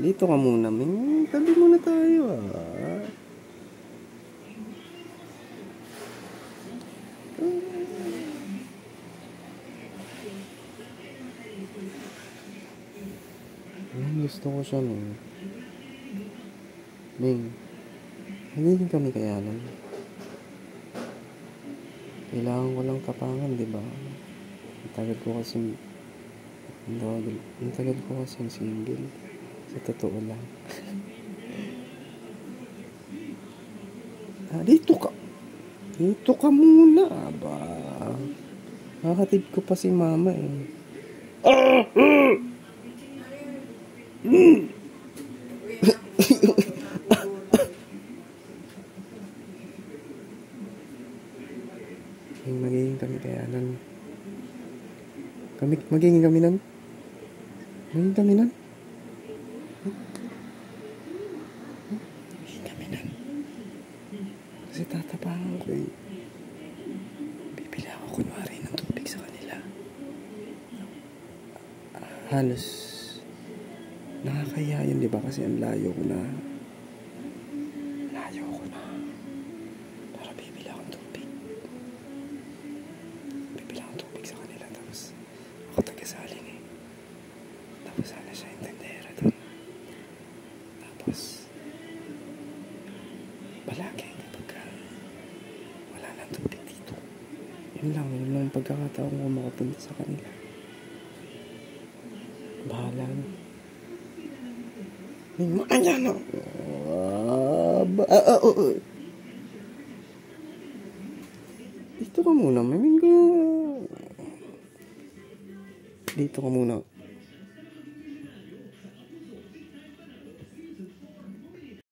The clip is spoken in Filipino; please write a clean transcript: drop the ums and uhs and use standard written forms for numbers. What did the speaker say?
Dito ka muna, Ming. Tabi muna tayo, ah. Gusto ko siya, Ming. Ming, hindi kami kayanan. Kailangan ko lang tapangan, di ba? Ang tagal ko kasi single. Sa totoo lang. Dito ka. Dito ka muna, ba? Nakatid ko pa si mama, eh. Magiging kami kayanan. Magiging kami nan? Magiging kami nan? Magiging kami nan? Kasi tatapangan ko, eh. Bibili ako kunwari ng tubig sa kanila. Halos nakakaya yun, di ba? Kasi ang layo ko na. Para bibili akong tubig. Bibili akong tubig sa kanila. Tapos ako taga-saling, eh. Tapos sana siya yung tendera doon. Tapos palagi kapag wala nang tubig dito. Yun lang yung pagkakataon ko makapunta sa kanila. Bahala na. Ayan o. Dito ka muna, Ming. Dito ka muna.